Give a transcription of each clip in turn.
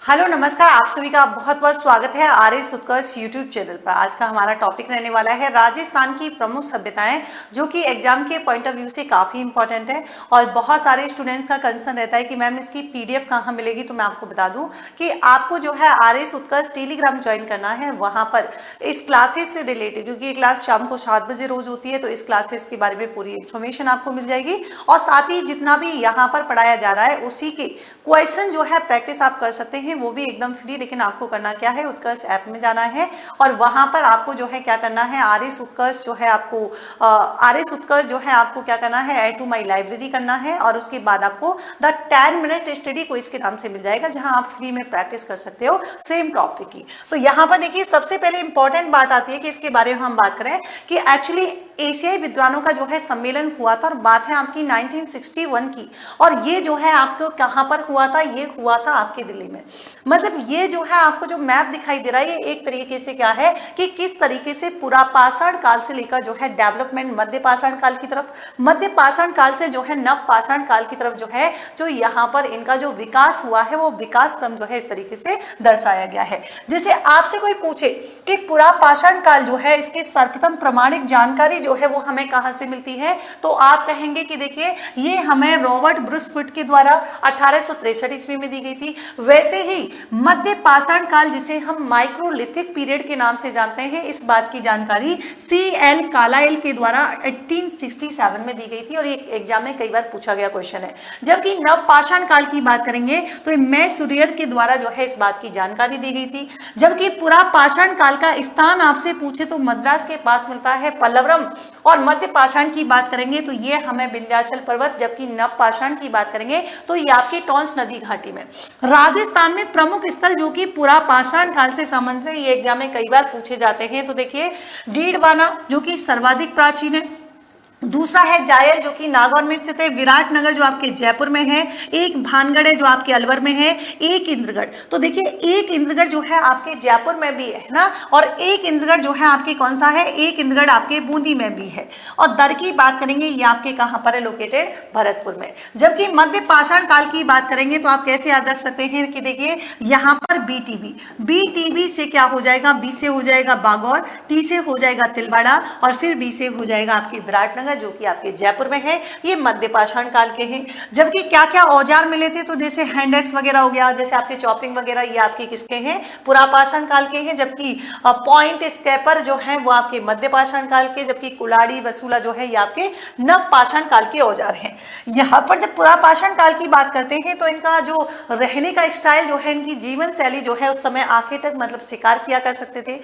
Hello नमस्कार, आप सभी का बहुत बहुत स्वागत है आर्य उत्कर्ष यूट्यूब चैनल पर। आज का हमारा टॉपिक रहने वाला है राजस्थान की प्रमुख सभ्यताएं, जो कि एग्जाम के पॉइंट ऑफ व्यू से काफ़ी इंपॉर्टेंट है। और बहुत सारे स्टूडेंट्स का कंसर्न रहता है कि मैम इसकी पीडीएफ कहाँ मिलेगी। तो मैं आपको बता दूं कि आपको जो है आर्य उत्कर्ष टेलीग्राम ज्वाइन करना है। वहाँ पर इस क्लासेस से रिलेटेड, क्योंकि ये क्लास शाम को 7 बजे रोज होती है, तो इस क्लासेस के बारे में पूरी इन्फॉर्मेशन आपको मिल जाएगी। और साथ ही जितना भी यहाँ पर पढ़ाया जा रहा है उसी के क्वेश्चन जो है प्रैक्टिस आप कर सकते हैं, वो भी एकदम फ्री। लेकिन आपको करना क्या है, उत्कर्ष ऐप में जाना है और वहां पर आपको जो है क्या करना है, आर्य उत्कर्ष जो है आपको आर्य उत्कर्ष जो है आपको क्या करना है, ऐड टू माई लाइब्रेरी करना है। और उसके बाद आपको द 10 मिनट स्टडी क्विज के नाम से मिल जाएगा, जहां आप फ्री में प्रैक्टिस कर सकते हो सेम टॉपिक की। तो यहाँ पर देखिए, सबसे पहले इंपॉर्टेंट बात आती है कि इसके बारे में हम बात करें कि एक्चुअली एशियाई विद्वानों का जो है सम्मेलन हुआ था, और बात है आपकी 1961 की। और ये जो है आपको कहाँ पर हुआ था, ये हुआ था आपके दिल्ली में। मतलब ये जो है आपको जो मैप दिखाई दे रहा है, ये एक तरीके से क्या है कि किस तरीके से पूरा पाषाण काल से लेकर जो है डेवलपमेंट मध्य पाषाण काल की तरफ, मध्य पाषाण काल से जो है नव पाषाण काल की तरफ जो है, जो यहाँ पर इनका जो विकास हुआ है, वो विकास क्रम जो है इस तरीके से दर्शाया गया है। जैसे आपसे कोई पूछे कि पूरा पाषाण काल जो है, इसकी सर्वप्रथम प्रमाणिक जानकारी जो है वो हमें कहां से मिलती है, तो आप कहेंगे कि देखिए ये हमें रॉबर्ट ब्रूस फुट के द्वारा 1863 ईस्वी में दी गई थी। वैसे ही मध्य पाषाण काल, जिसे हम माइक्रोलिथिक पीरियड के नाम से जानते हैं, इस बात की जानकारी C.L. कार्लाइल के द्वारा 1867 में दी गई थी। और ये एग्जाम में कई बार पूछा गया क्वेश्चन है। जबकि नव पाषाण काल की बात करेंगे तो मैं सूर्यर के द्वारा जो है इस बात की जानकारी दी गई थी। जबकि पूरा पाषाण काल का स्थान आपसे पूछे तो मद्रास के पास मिलता है पल्लवरम। और मध्य पाषाण की बात करेंगे तो ये हमें विंध्याचल पर्वत, जबकि नव पाषाण की बात करेंगे तो ये आपकी टॉन्स नदी घाटी में। राजस्थान में प्रमुख स्थल जो कि पूरा पाषाण काल से संबंधित है, ये एग्जाम में कई बार पूछे जाते हैं। तो देखिए, डीडवाना जो कि सर्वाधिक प्राचीन है, दूसरा है जायल जो कि नागौर में स्थित है, विराटनगर जो आपके जयपुर में है, एक भानगढ़ है जो आपके अलवर में है, एक इंद्रगढ़। तो देखिए, एक इंद्रगढ़ जो है आपके जयपुर में भी है ना, और एक इंद्रगढ़ जो है आपके कौन सा है, एक इंद्रगढ़ आपके बूंदी में भी है। और दर की बात करेंगे, ये आपके कहां पर है, लोकेटेड भरतपुर में। जबकि मध्य पाषाण काल की बात करेंगे तो आप कैसे याद रख सकते हैं कि देखिए यहाँ पर बीटीबी से क्या हो जाएगा, बी से हो जाएगा बागौर, टी से हो जाएगा तिलवाड़ा, और फिर बी से हो जाएगा आपकी विराटनगर जो कि आपके जयपुर में है। ये मध्य पाषाण काल के हैं। जबकि क्या क्या औजार मिले थे, तो जैसे हैंडेक्स वगैरह हो गया, जैसे आपके चॉपिंग वगैरह, ये आपके किसके हैं, पुरा पाषाण काल के हैं। जबकि पॉइंट स्केपर जो है वो आपके मध्य पाषाण काल के, जबकि कुलाड़ी वसूला जो है ये आपके नव पाषाण काल के औजार हैं। यहाँ पर जब पुरा पाषाण काल की बात करते हैं तो इनका जो रहने का स्टाइल जो है, इनकी जीवन शैली जो है, उस समय आंखें तक मतलब शिकार किया कर सकते थे।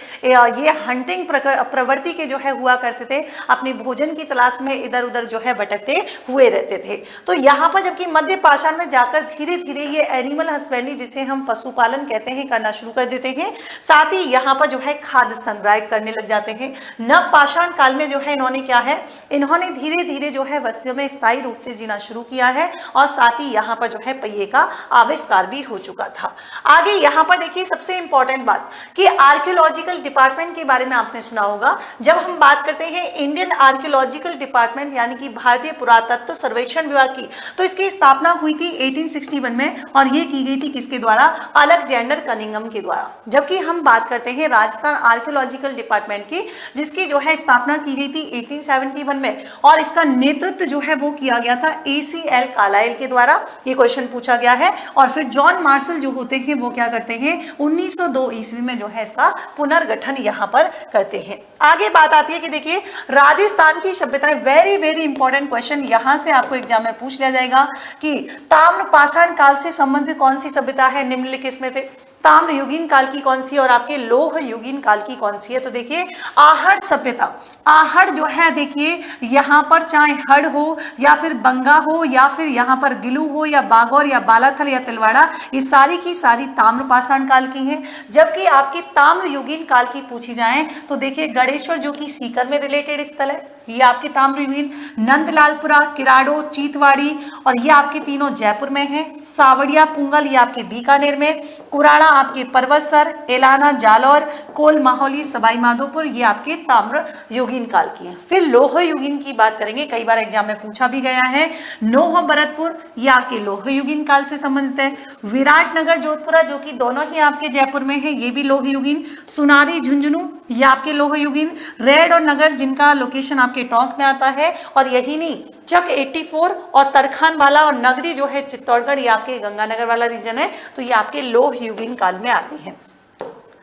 ये हंटिंग प्रवृत्ति के जो है हुआ करते थे, अपनी भोजन की तलाश में इधर उधर जो है भटकते हुए रहते थे। तो यहाँ पर जबकि मध्य पाषाण में जाकर धीरे धीरे ये एनिमल हस्बेंड्री, जिसे हम पशुपालन कहते हैं, करना शुरू कर देते हैं। साथ ही यहाँ पर जो है खाद्य संग्रह करने लग जाते हैं। नव पाषाण काल में जो है इन्होंने क्या है, इन्होंने धीरे धीरे जो है बस्तियों में स्थायी रूप से जीना शुरू किया है। और साथ ही यहाँ पर जो है पहिए का आविष्कार भी हो चुका था। आगे यहाँ पर देखिए, सबसे इंपॉर्टेंट बात कि आर्कियोलॉजिकल डिपार्टमेंट के बारे में आपने सुना होगा। जब हम बात करते हैं इंडियन आर्कियोलॉजिकल डिपार्टमेंट यानी कि भारतीय पुरातत्व सर्वेक्षण विभाग की, तो इसकी स्थापना हुई थी 1861 में। और ये की गई थी किसके द्वारा, अलेक्जेंडर कनिंघम के द्वारा। जबकि हम बात करते हैं राजस्थान आर्कियोलॉजिकल डिपार्टमेंट की, जिसकी जो है स्थापना की गई थी 1871 में, और इसका नेतृत्व जो है वो किया गया था A.C.L. कार्लाइल के द्वारा। ये क्वेश्चन पूछा गया है। और फिर जॉन मार्शल जो होते हैं वो क्या करते हैं, 1902 ईस्वी में जो है इसका पुनर्गठन यहाँ पर करते हैं। आगे बात आती है कि देखिए, राजस्थान की सभ्यताएं, वेरी वेरी इंपॉर्टेंट क्वेश्चन यहां से आपको एग्जाम में पूछ लिया जाएगा कि ताम्र पाषाण काल से संबंधित कौन सी सभ्यता है, निम्नलिखित में थे। ताम्र युगीन काल की कौन सी और आपके लौह युगीन काल की कौन सी है। तो देखिए, आहड़ सभ्यता, आहड़ जो है देखिए यहाँ पर चाहे हड़ हो या फिर बंगा हो या फिर यहाँ पर गिलू हो या बागौर या बालाथल या तिलवाड़ा, ये सारी की सारी ताम्र पाषाण काल की हैं। जबकि आपकी ताम्र युगीन काल की पूछी जाए तो देखिए, गणेश्वर जो कि सीकर में रिलेटेड स्थल है, ये आपके ताम्रयुगीन, नंदलालपुरा, किराड़ो, चीतवाड़ी और ये आपके तीनों जयपुर में हैं। सावड़िया पुंगल ये आपके बीकानेर में, कुराड़ा आपके परबतसर, एलाना जालौर, कोल माहौली सवाई माधोपुर ये आपके ताम्र युगीन काल की हैं। फिर लोह युगीन की बात करेंगे, कई बार एग्जाम में पूछा भी गया है। नोह भरतपुर ये आपके लोह युगीन काल से संबंधित है। विराटनगर जोधपुरा जो कि दोनों ही आपके जयपुर में है, ये भी लोह युगीन। सुनारी झुंझुनू ये आपके लोह युगीन। रेड और नगर जिनका लोकेशन आपके टोंक में आता है, और यही नहीं चक 84 और तरखान वाला और नगरी जो है चित्तौड़गढ़ ये आपके गंगानगर वाला रीजन है, तो ये आपके लोह युगीन काल में आती है।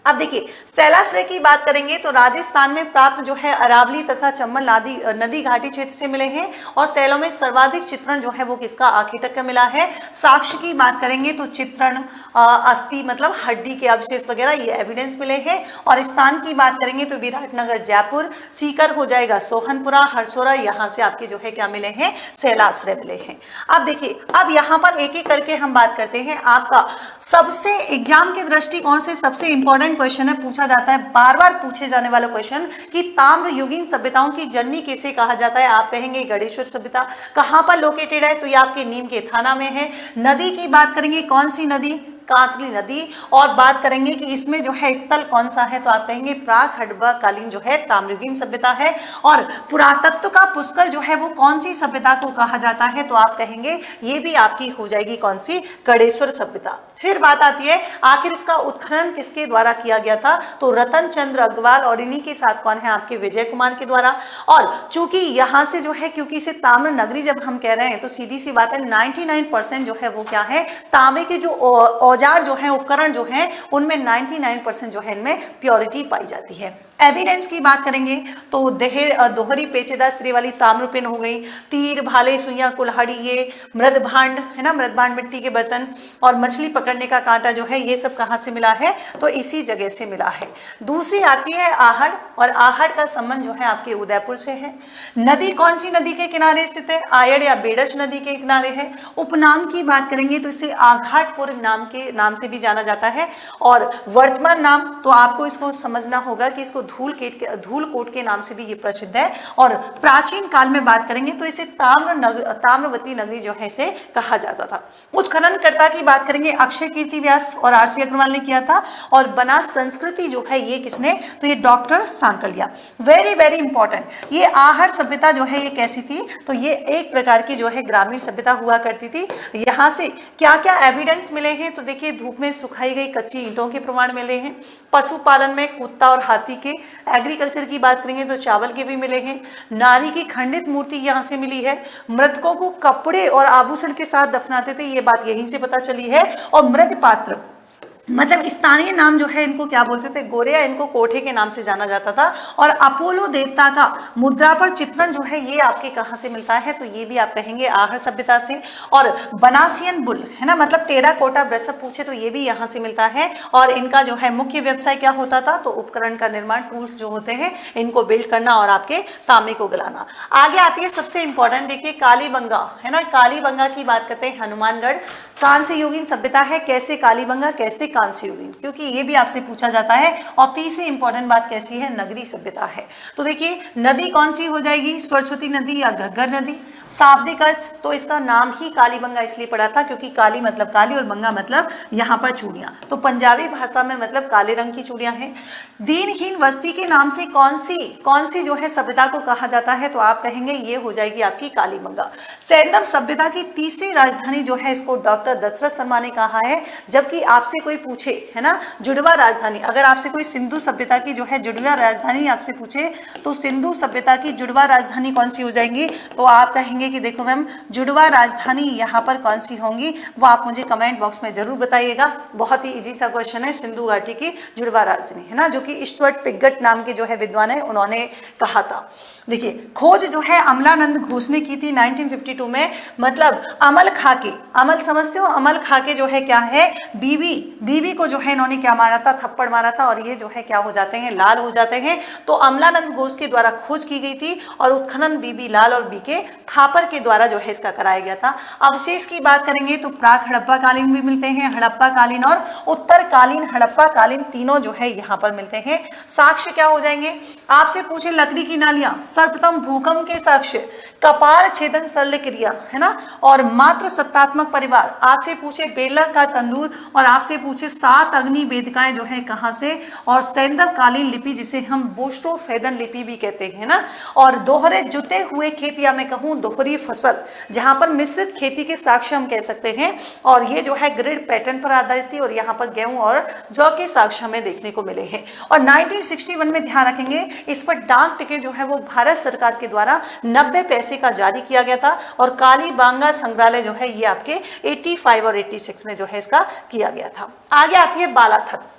अब देखिए शैलाश्रय की बात करेंगे तो राजस्थान में प्राप्त जो है अरावली तथा चंबल नदी घाटी क्षेत्र से मिले हैं, और शैलों में सर्वाधिक चित्रण जो है वो किसका, आखेटक का मिला है। साक्ष्य की बात करेंगे तो चित्रण, अस्थि मतलब हड्डी के अवशेष वगैरह ये एविडेंस मिले हैं। और स्थान की बात करेंगे तो विराटनगर जयपुर, सीकर हो जाएगा सोहनपुरा, हरसोरा, यहाँ से आपके जो है क्या मिले हैं, शैलाश्रय मिले हैं। अब देखिए अब यहाँ पर एक एक करके हम बात करते हैं। आपका सबसे एग्जाम के दृष्टिकोण से सबसे इंपॉर्टेंट क्वेश्चन है, पूछा जाता है, बार बार पूछे जाने वाला क्वेश्चन कि ताम्र युगीन सभ्यताओं की जननी किसे कहा जाता है। आप कहेंगे गणेश्वर सभ्यता। कहां पर लोकेटेड है, तो ये आपके नीम के थाना में है। नदी की बात करेंगे, कौन सी नदी, कांतली नदी। और बात करेंगे कि इसमें जो है स्थल कौन सा है, तो आप कहेंगे प्राक हडबा कालीन जो है ताम्रयुगीन सभ्यता है। और पुरातत्व का पुष्कर जो है वो कौन सी सभ्यता को कहा जाता है, तो आप कहेंगे ये भी आपकी हो जाएगी कौन सी, गणेश्वर सभ्यता। फिर बात आती है आखिर इसका उत्खनन किसके द्वारा किया गया था, तो रतन चंद्र अग्रवाल, और इन्हीं के साथ कौन है, आपके विजय कुमार के द्वारा। और चूंकि यहाँ से जो है, क्योंकि इसे ताम्र नगरी जब हम कह रहे हैं तो सीधी सी बात है 99% जो है वो क्या है, तांबे के जो औजार जो है, उपकरण जो है, उनमें 99% जो है इनमें प्योरिटी पाई जाती है। एविडेंस की बात करेंगे तो दोहरी पेचेदार सिरे वाली ताम्र पिन हो गई, तीर, भाले, सुइयां, कुल्हाड़ी, ये मृद भांड है ना, मृद भांड मिट्टी के बर्तन, और मछली पकड़ने का कांटा जो है, ये सब कहाँ से मिला है, तो इसी जगह से मिला है। दूसरी आती है आहड़, और आहड़ का संबंध जो है आपके उदयपुर से है। नदी कौन सी नदी के किनारे स्थित है, आयड़ या बेडच नदी के किनारे है। उपनाम की बात करेंगे तो इसे आघाटपुर नाम से भी जाना जाता है। और वर्तमान नाम तो आपको इसको समझना होगा कि इसको धूलकोट के नाम से भी ये प्रसिद्ध है। और प्राचीन काल में बात करेंगे तो इसे ताम्रवती नगरी जो है इसे कहा जाता था। उत्खननकर्ता की बात करेंगे अक्षय कीर्ति व्यास और आरसी अग्रवाल ने किया था। और बनास संस्कृति जो है ये किसने, तो ये doctor Sankalia. Very very important, ये आहड़ सभ्यता जो है ये कैसी थी, तो ये एक प्रकार की जो है ग्रामीण सभ्यता हुआ करती थी। यहाँ से क्या क्या एविडेंस मिले हैं, तो देखिए धूप में सुखाई गई कच्ची ईंटों के प्रमाण मिले हैं, पशुपालन में कुत्ता और हाथी के, एग्रीकल्चर की बात करेंगे तो चावल के भी मिले हैं, नारी की खंडित मूर्ति यहाँ से मिली है, मृतकों को कपड़े और आभूषण के साथ दफनाते थे, ये बात यहीं से पता चली है। और मृत पात्र मतलब स्थानीय नाम जो है इनको क्या बोलते थे, गोरे, इनको कोठे के नाम से जाना जाता था। और अपोलो देवता का मुद्रा पर चित्रण जो है ये आपके कहाँ से मिलता है, तो ये भी आप कहेंगे आहड़ सभ्यता से। और बनासियन बुल है ना, मतलब टेराकोटा ब्रश पूछे तो ये भी यहाँ से मिलता है। और इनका जो है मुख्य व्यवसाय क्या होता था, तो उपकरण का निर्माण, टूल्स जो होते हैं इनको बिल्ड करना और आपके तांबे को गलाना। आगे आती है सबसे इंपॉर्टेंट, देखिए कालीबंगा है ना, कालीबंगा की बात करते हैं। हनुमानगढ़ कांस्य युगीन सभ्यता है, कैसे कालीबंगा, कैसे कांस्य युगीन, क्योंकि ये भी आपसे पूछा जाता है। और तीसरी इंपॉर्टेंट बात कैसी है, नगरी सभ्यता है। तो देखिए नदी कौन सी हो जाएगी, सरस्वती नदी या घग्गर नदी। शाब्दिक अर्थ तो इसका नाम ही कालीबंगा इसलिए पड़ा था क्योंकि काली मतलब काली और बंगा मतलब यहाँ पर चूड़ियां, तो पंजाबी भाषा में मतलब काले रंग की चूड़ियां हैं। दीनहीन वस्ती के नाम से कौन सी जो है सभ्यता को कहा जाता है, तो आप कहेंगे ये हो जाएगी आपकी कालीबंगा। सैंधव सभ्यता की तीसरी राजधानी जो है इसको डॉक्टर दशरथ शर्मा ने कहा है। जबकि आपसे कोई पूछे है ना जुड़वा राजधानी, अगर आपसे कोई सिंधु सभ्यता की जो है जुड़वा राजधानी आपसे पूछे तो सिंधु सभ्यता की जुड़वा राजधानी कौन सी हो जाएंगी, तो आप कहेंगे कि देखो मैम जुड़वा राजधानी यहाँ पर कौन सी होंगी, वो आप मुझे कमेंट बॉक्स में जरूर बताइएगा। बहुत ही इजी सा क्वेश्चन है, सिंधु घाटी की जुड़वा राजधानी है ना, जो कि स्टुअर्ट पिगट नाम के जो है विद्वान है उन्होंने कहा था। देखिए खोज जो है अमलानंद घोष ने की थी 1952 में, मतलब अमल खाके, अमल समझते हो, अमल खाके जो है क्या है, बीबी को जो है इन्होंने क्या मारा था, थप्पड़ मारा था, और ये जो है क्या हो जाते हैं, लाल हो जाते हैं। तो अमलानंद घोष के द्वारा खोज की गई थी और उत्खनन बीबी लाल और बीके था थापर के द्वारा जो है इसका कराया गया था। अवशेष की बात करेंगे तो प्राक हड़प्पा कालीन भी मिलते हैं, हड़प्पा कालीन और उत्तरकालीन हड़प्पा कालीन तीनों जो है यहाँ पर मिलते हैं। साक्ष्य क्या हो जाएंगे, आपसे पूछे लकड़ी की नालियां, सर्वप्रथम भूकंप के साक्ष्य, कपार छेदन शल्य क्रिया, है ना, और मात्र सत्तात्मक परिवार, आपसे पूछे बेला का तंदूर, और आपसे पूछे 7 अग्नि वेदिकाएं जो है कहां से, और सैंधव कालीन लिपि जिसे हम बोस्टोफेदन लिपि भी कहते हैं ना, और दोहरे जुते हुए खेत या मैं कहूं दोहरी फसल, जहां पर मिश्रित खेती के साक्ष्य हम कह सकते हैं, और ये जो है ग्रिड पैटर्न पर आधारित थी, और यहाँ पर गेहूं और जौ के साक्ष्य हमें देखने को मिले हैं। और 1961 में ध्यान रखेंगे इस पर डाक टिकट जो है वो भारत सरकार के द्वारा 90 पैसे का जारी किया गया था, और कालीबांगा संग्रहालय जो है ये आपके 85 और 86 में जो है इसका किया गया था। आगे आती है बालाथल।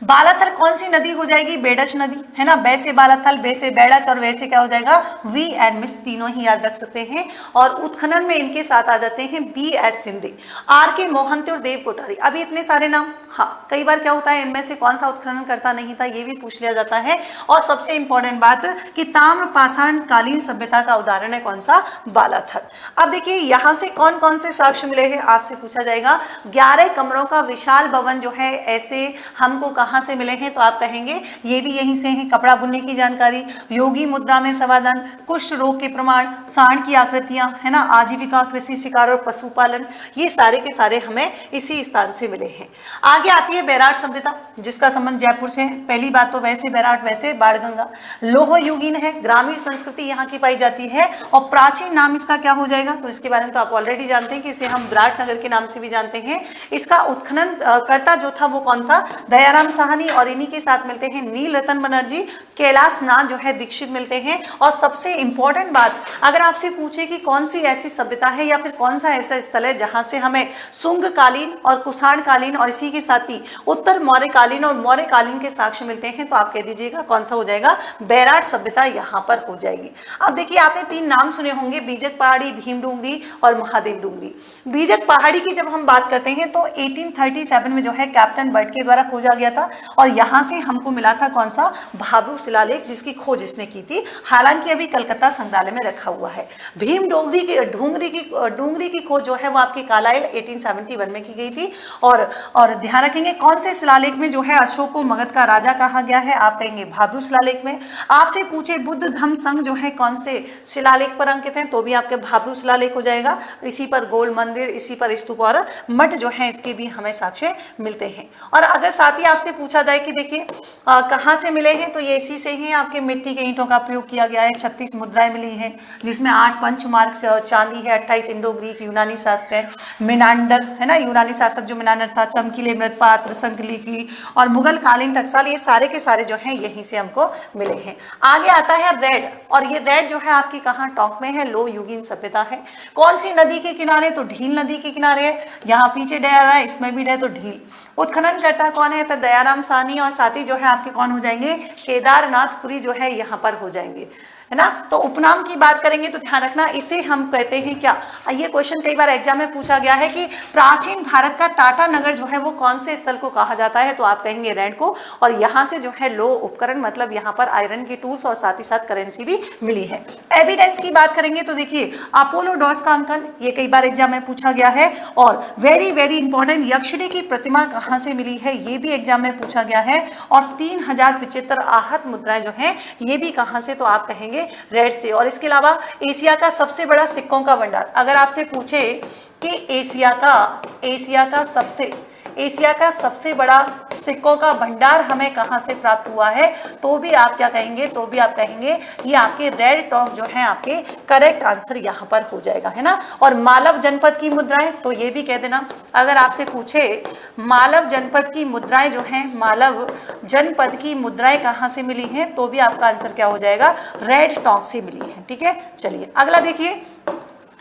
बालाथल कौन सी नदी हो जाएगी, बेडच नदी, है ना, वैसे बालाथल, वैसे बेडच, और वैसे क्या हो जाएगा वी एंड मिस, तीनों ही याद रख सकते हैं। और उत्खनन में इनके साथ आ जाते हैं बी एस सिंधे, आर के मोहंती और देव कोठारी। अभी इतने सारे नाम, हाँ कई बार क्या होता है इनमें से कौन सा उत्खनन करता नहीं था ये भी पूछ लिया जाता है। और सबसे इंपॉर्टेंट बात कि ताम्र पाषाण कालीन सभ्यता का उदाहरण है कौन सा, बालाथल। अब देखिए यहाँ से कौन कौन से साक्ष्य मिले हैं, आपसे पूछा जाएगा 11 कमरों का विशाल भवन जो है ऐसे हमको कहाँ से मिले हैं, तो आप कहेंगे ये भी यहीं से है। कपड़ा बुनने की जानकारी, योगी मुद्रा में समाधान, कुष्ठ रोग के प्रमाण, सांड की आकृतियां, है ना, आजीविका, कृषि, शिकार और पशुपालन, ये सारे के सारे हमें इसी स्थान से मिले हैं। आगे आती है बैराट सभ्यता जिसका संबंध जयपुर से है। पहली बात तो वैसे बैराट, वैसे बाणगंगा, लोह युगीन है, ग्रामीण संस्कृति यहाँ की पाई जाती है, और प्राचीन नाम इसका क्या हो जाएगा, तो इसके बारे में तो आप ऑलरेडी जानते हैं कि इसे हम विराट नगर के नाम से भी जानते हैं। इसका उत्खनन करता जो था वो कौन था, दयाराम साहनी, और इन्हीं के साथ मिलते हैं नील रतन बनर्जी, कैलाश नाथ जो है दीक्षित मिलते हैं। और सबसे इंपॉर्टेंट बात, अगर आपसे पूछे कि कौन सी ऐसी सभ्यता है या फिर कौन सा ऐसा स्थल है जहां से हमें सुंग कालीन और कुषाण कालीन और इसी के साथ ही उत्तर मौर्य कालीन और मौर्य कालीन के साक्ष्य मिलते हैं, तो आप कह दीजिएगा कौन सा हो जाएगा, बैराट सभ्यता यहाँ पर हो जाएगी। अब देखिए आपने 3 नाम सुने होंगे, बीजक पहाड़ी, भीम डूंगरी और महादेव डूंगरी। बीजक पहाड़ी की जब हम बात करते हैं तो 1837 में जो है कैप्टन बर्ट के द्वारा खोजा गया था, और यहाँ से हमको मिला था कौन सा, भाब्रू शिलालेख, जिसकी खोज इसने की थी, हालांकि अभी कलकत्ता संग्रहालय में रखा हुआ है। भीम डूंगरी की खोज जो है वो आपकी कालाइल 1871 में की गई थी। और ध्यान रखेंगे कौन से शिलालेख में जो है अशोक को मगध का राजा कहा गया है, आप कहेंगे भाब्रू शिलालेख में। आपसे पूछे बुद्ध धम्म संघ जो है कौन से शिलालेख पर अंकित है, तो भी आपके भाब्रू शिलालेख हो जाएगा। इसी पर गोल मंदिर, इसी पर स्तूप और मठ जो है इसके भी हमें साक्ष्य मिलते हैं। और अगर साथ ही आपसे पूछा जाए कि देखिए कहाँ से मिले हैं, तो ये इसी से ही आपके मिट्टी के ईंटों का प्रयोग किया गया है। 36 मुद्राएं मिली हैं जिसमें 8 पंचमार्क चांदी है, 28 इंडो ग्रीक यूनानी शासक है, मिनांडर, है ना, यूनानी शासक जो मिनांडर था, चमकीले मृतपात्र, संकली की, और मुगल कालीन टकसाल, ये सारे के सारे जो हैं यहीं से हमको मिले हैं। आगे आता है रेड, और ये रेड जो है आपकी कहाँ, टोंक में है, लो युगीन सभ्यता है। कौन सी नदी के किनारे, तो ढील नदी के किनारे है। यहाँ पीछे डे आ रहा है, इसमें भी डे, तो ढील। उत्खनन करता कौन है, तो दयाराम साहनी, और साथ ही जो है आपके कौन हो जाएंगे, केदारनाथपुरी जो है यहाँ पर हो जाएंगे, है ना। तो उपनाम की बात करेंगे तो ध्यान रखना इसे हम कहते हैं क्या, ये क्वेश्चन कई बार एग्जाम में पूछा गया है कि प्राचीन भारत का टाटा नगर जो है वो कौन से स्थल को कहा जाता है, तो आप कहेंगे रैंड को। और यहाँ से जो है लो उपकरण, मतलब यहाँ पर आयरन के टूल्स और साथ ही साथ करेंसी भी मिली है। एविडेंस की बात करेंगे तो देखिए अपोलोडोरस का अंकन, ये कई बार एग्जाम में पूछा गया है। और वेरी वेरी इंपॉर्टेंट, यक्षिणी की प्रतिमा कहाँ से मिली है, ये भी एग्जाम में पूछा गया है। और 3075 आहत मुद्राएं जो है ये भी कहाँ से, तो आप कहेंगे रेड से। और इसके अलावा एशिया का सबसे बड़ा सिक्कों का भंडार, अगर आपसे पूछे कि एशिया का सबसे बड़ा सिक्कों का भंडार हमें कहां से प्राप्त हुआ है, तो भी आप क्या कहेंगे, तो भी आप कहेंगे ये आपके रेड टोंक जो है आपके करेक्ट आंसर यहां पर हो जाएगा, है ना। और मालव जनपद की मुद्राएं, तो ये भी कह देना, अगर आपसे पूछे मालव जनपद की मुद्राएं जो हैं, मालव जनपद की मुद्राएं कहां से मिली हैं, तो भी आपका आंसर क्या हो जाएगा, रेड टोंक से मिली है। ठीक है, चलिए अगला देखिए,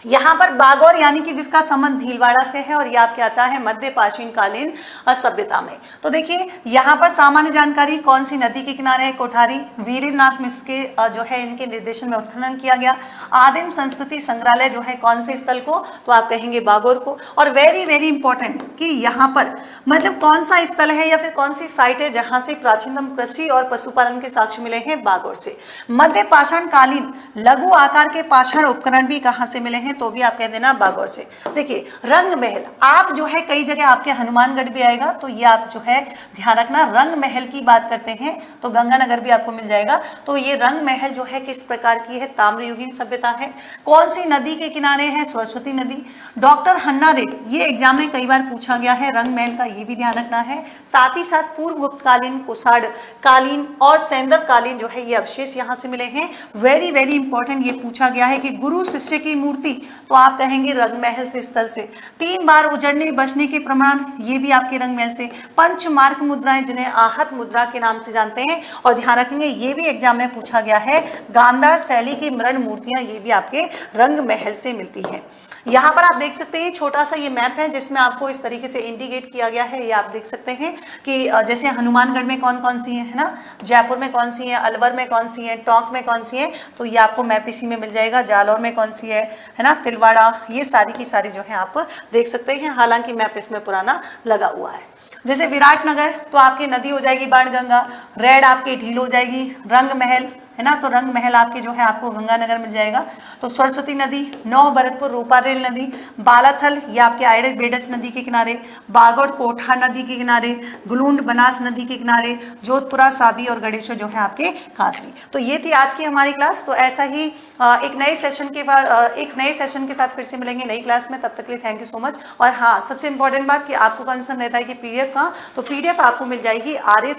यहाँ पर बागौर यानी कि जिसका संबंध भीलवाड़ा से है और ये आपके आता है मध्य प्राचीन कालीन सभ्यता में। तो देखिए यहाँ पर सामान्य जानकारी, कौन सी नदी के किनारे है कोठारी, वीरेंद्रनाथ मिश्र के जो है इनके निर्देशन में उत्खनन किया गया। आदिम संस्कृति संग्रहालय जो है कौन से स्थल को, तो आप कहेंगे बागौर को। और वेरी वेरी इंपॉर्टेंट कि यहाँ पर मतलब कौन सा स्थल है या फिर कौन सी साइट है जहाँ से प्राचीनतम कृषि और पशुपालन के साक्ष्य मिले हैं, बागौर से। मध्य पाषाण कालीन लघु आकार के पाषाण उपकरण भी कहाँ से मिले हैं, तो भी आप कह देना बागौर से। देखिए रंग महल, आप जो है कई जगह आपके हनुमानगढ़ भी आएगा, तो ये आप जो है ध्यान रखना, रंग महल की बात करते हैं तो गंगानगर भी आपको मिल जाएगा। तो ये रंग महल जो है किस प्रकार की है, ताम्रयुगीन सभ्यता है। कौन सी नदी के किनारे है, सरस्वती नदी। डॉक्टर हन्ना रेड्डी, ये एग्जाम में कई बार पूछा गया है रंग महल का, ये भी ध्यान रखना है। साथ ही साथ पूर्व गुप्तकालीन, कुषाण कालीन और सैंदव कालीन जो है ये अवशेष यहाँ से मिले हैं। वेरी वेरी इंपॉर्टेंट ये पूछा गया है कि गुरु शिष्य की मूर्ति, तो आप कहेंगे रंग महल से स्थल से। 3 बार उजड़ने बचने के प्रमाण, ये भी आपके रंग महल से। पंचमार्क मुद्राएं जिन्हें आहत मुद्रा के नाम से जानते हैं, और ध्यान रखेंगे ये भी एग्जाम में पूछा गया है। गांधार शैली की मरण मूर्तियां, ये भी आपके रंग महल से मिलती है। यहाँ पर आप देख सकते हैं छोटा सा ये मैप है जिसमें आपको इस तरीके से इंडिकेट किया गया है। ये आप देख सकते हैं कि जैसे हनुमानगढ़ में कौन कौन सी है ना, जयपुर में कौन सी है, अलवर में कौन सी है, टोंक में कौन सी है, तो ये आपको मैप इसी में मिल जाएगा। जालौर में कौन सी है ना, तिलवाड़ा, ये सारी की सारी जो है आप देख सकते हैं। हालांकि मैप इसमें पुराना लगा हुआ है। जैसे विराटनगर तो आपकी नदी हो जाएगी बाणगंगा, रेड आपकी ढील हो जाएगी, रंग महल है ना, तो रंग महल आपके जो है आपको गंगानगर मिल जाएगा। तो सरस्वती नदी, नौ भरतपुर रूपारेल नदी, बालाथल ये आपके आयरन बेडच नदी के किनारे, बागौर कोठा नदी के किनारे, गुलूंड बनास नदी के किनारे, जोधपुरा साबी और गणेश्वर जो है आपके कांकरी। तो ये थी आज की हमारी क्लास। तो ऐसा ही एक नए सेशन के बाद एक नए सेशन के साथ फिर से मिलेंगे नई क्लास में। तब तक के लिए थैंक यू सो मच। और हाँ, सबसे इंपॉर्टेंट बात कि आपको कंसर्न रहता है कि पीडीएफ कहाँ, तो पीडीएफ आपको मिल जाएगी आर्य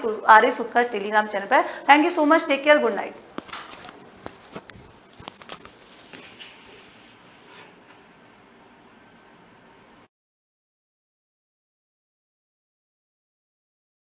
उत्कर्ष टेलीग्राम चैनल पर। Thank you so much, take care, good night.